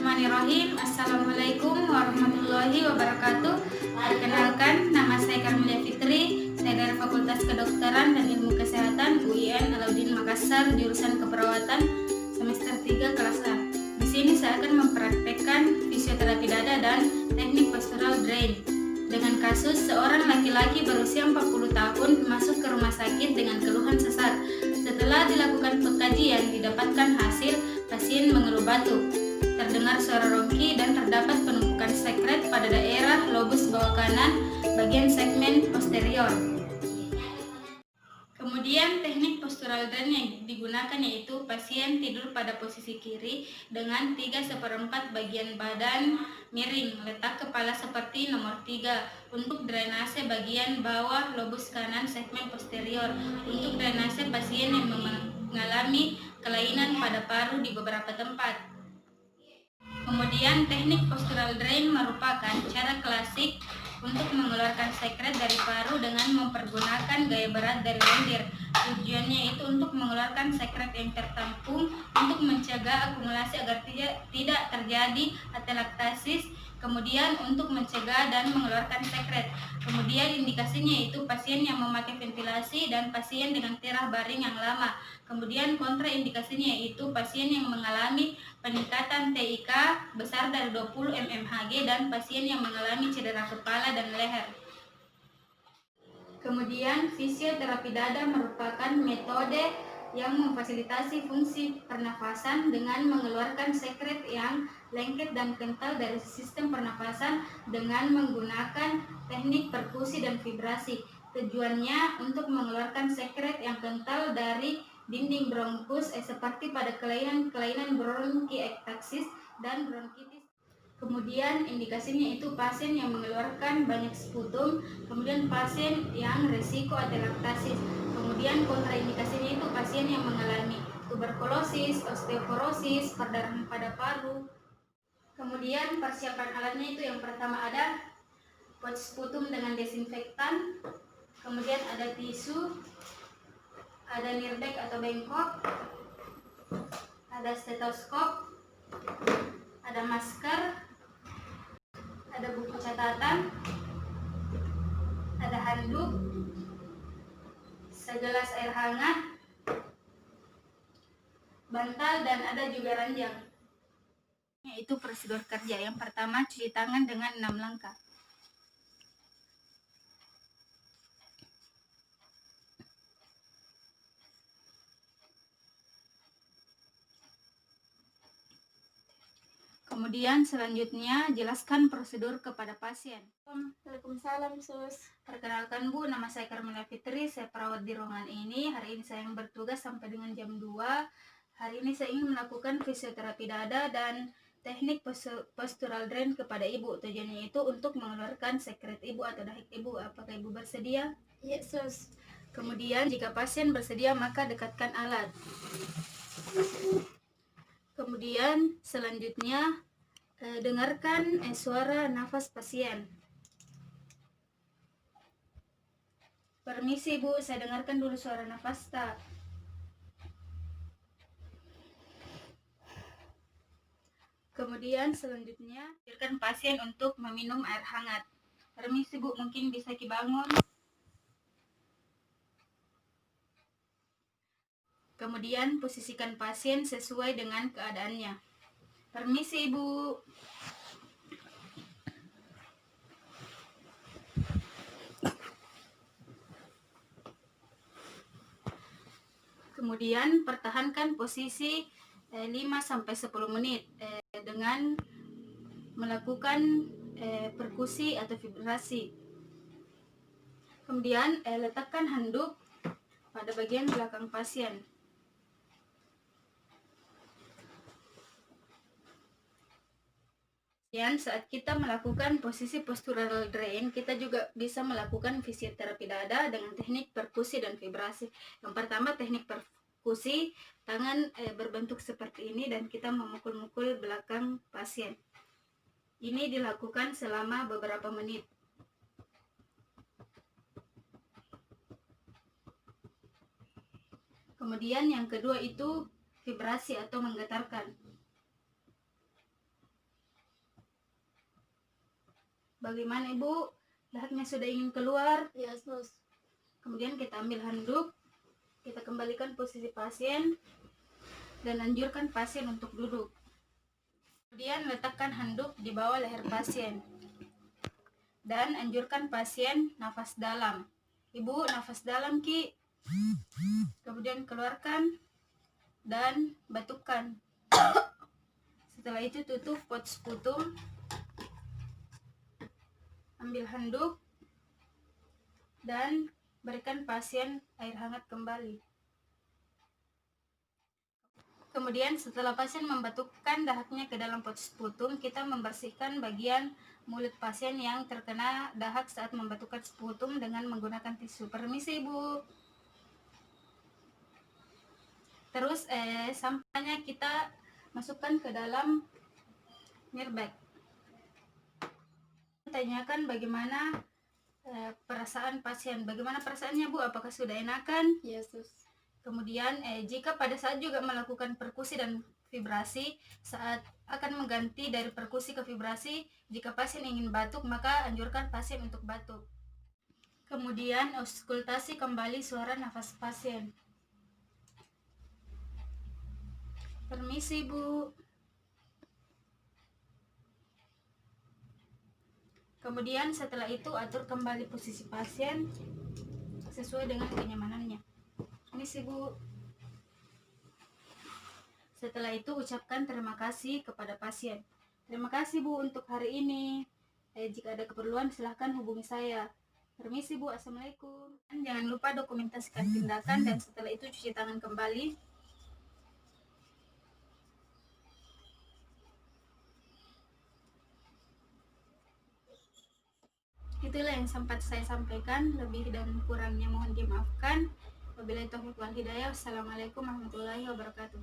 Bismillahirrahmanirrahim. Assalamualaikum warahmatullahi wabarakatuh. Perkenalkan, nama saya Karmelia Fitri. Saya dari Fakultas Kedokteran dan Ilmu Kesehatan UIN Alauddin Makassar, jurusan Keperawatan semester 3 kelas A. Di sini saya akan mempraktekkan fisioterapi dada dan teknik postural drain dengan kasus seorang laki-laki berusia 40 tahun masuk ke rumah sakit dengan keluhan sesar. Setelah dilakukan pengkajian, didapatkan hasil pasien mengeluh batuk, terdengar suara rongki, dan terdapat penumpukan sekret pada daerah lobus bawah kanan bagian segmen posterior. Kemudian teknik postural drain yang digunakan yaitu pasien tidur pada posisi kiri dengan 3/4 bagian badan miring, letak kepala seperti nomor 3 untuk drainase bagian bawah lobus kanan segmen posterior. Untuk drainase pasien yang mengalami kelainan pada paru di beberapa tempat. Kemudian teknik postural drain merupakan cara klasik untuk mengeluarkan sekret dari paru dengan mempergunakan gaya berat dari lendir. Tujuannya itu untuk mengeluarkan sekret yang tertampung untuk mencegah akumulasi agar tidak terjadi atelektasis, kemudian untuk mencegah dan mengeluarkan sekret. Kemudian indikasinya itu pasien yang memakai ventilasi dan pasien dengan tirah baring yang lama. Kemudian kontraindikasinya yaitu pasien yang mengalami peningkatan TIK besar dari 20 mmHg dan pasien yang mengalami cedera kepala dan leher. Kemudian fisioterapi dada merupakan metode yang memfasilitasi fungsi pernafasan dengan mengeluarkan sekret yang lengket dan kental dari sistem pernafasan dengan menggunakan teknik perkusi dan vibrasi. Tujuannya untuk mengeluarkan sekret yang kental dari dinding bronkus seperti pada kelainan bronkiektasis dan bronkitis. Kemudian indikasinya itu pasien yang mengeluarkan banyak sputum, kemudian pasien yang resiko atelektasis. Kemudian kontraindikasinya itu pasien yang mengalami tuberkulosis, osteoporosis, perdarahan pada paru. Kemudian persiapan alatnya itu yang pertama ada pouch sputum dengan desinfektan, kemudian ada tisu, ada nirbek atau bengkok, ada stetoskop, ada masker, ada buku catatan, ada handuk, segelas air hangat, bantal, dan ada juga ranjang. Yaitu prosedur kerja. Yang pertama, cuci tangan dengan 6 langkah. Kemudian selanjutnya jelaskan prosedur kepada pasien. Waalaikumsalam, Sus. Perkenalkan Bu, nama saya Karmelia Fitri, saya perawat di ruangan ini. Hari ini saya yang bertugas sampai dengan jam 2. Hari ini saya ingin melakukan fisioterapi dada dan teknik postural drain kepada Ibu. Tujuannya itu untuk mengeluarkan sekret Ibu atau dahik Ibu. Apakah Ibu bersedia? Ya, Sus. Kemudian jika pasien bersedia maka dekatkan alat. Kemudian selanjutnya dengarkan suara nafas pasien. Permisi Bu, saya dengarkan dulu suara nafas tak. Kemudian selanjutnya biarkan pasien untuk meminum air hangat. Permisi Bu, mungkin bisa dibangun. Kemudian posisikan pasien sesuai dengan keadaannya. Permisi Ibu. Kemudian pertahankan posisi 5-10 menit dengan melakukan perkusi atau vibrasi. Kemudian letakkan handuk pada bagian belakang pasien. Dan saat kita melakukan posisi postural drain, kita juga bisa melakukan fisioterapi dada dengan teknik perkusi dan vibrasi. Yang pertama teknik perkusi, tangan berbentuk seperti ini dan kita memukul-mukul belakang pasien. Ini dilakukan selama beberapa menit. Kemudian yang kedua itu vibrasi atau menggetarkan. Bagaimana Ibu? Dahaknya sudah ingin keluar. Ya, sus. Kemudian kita ambil handuk, kita kembalikan posisi pasien, dan anjurkan pasien untuk duduk. Kemudian letakkan handuk di bawah leher pasien, dan anjurkan pasien nafas dalam. Ibu, nafas dalam Ki. Kemudian keluarkan dan batukkan. Setelah itu tutup pot sputum, ambil handuk, dan berikan pasien air hangat kembali. Kemudian setelah pasien membatukkan dahaknya ke dalam pot sputum, kita membersihkan bagian mulut pasien yang terkena dahak saat membatukkan sputum dengan menggunakan tisu. Permisi Ibu. Terus sampahnya kita masukkan ke dalam mirbag. Tanyakan bagaimana perasaan pasien. Bagaimana perasaannya Bu? Apakah sudah enakan? Ya, sus. Kemudian jika pada saat juga melakukan perkusi dan vibrasi, saat akan mengganti dari perkusi ke vibrasi, jika pasien ingin batuk maka anjurkan pasien untuk batuk. Kemudian auskultasi kembali suara nafas pasien. Permisi Bu. Kemudian setelah itu atur kembali posisi pasien sesuai dengan kenyamanannya. Permisi Bu. Setelah itu ucapkan terima kasih kepada pasien. Terima kasih Bu untuk hari ini. Jika ada keperluan silahkan hubungi saya. Permisi Bu, assalamualaikum. Dan jangan lupa dokumentasikan tindakan dan setelah itu cuci tangan kembali. Itulah yang sempat saya sampaikan, lebih dan kurangnya mohon dimaafkan. Wabillahi taufiq wal hidayah. Wassalamualaikum warahmatullahi wabarakatuh.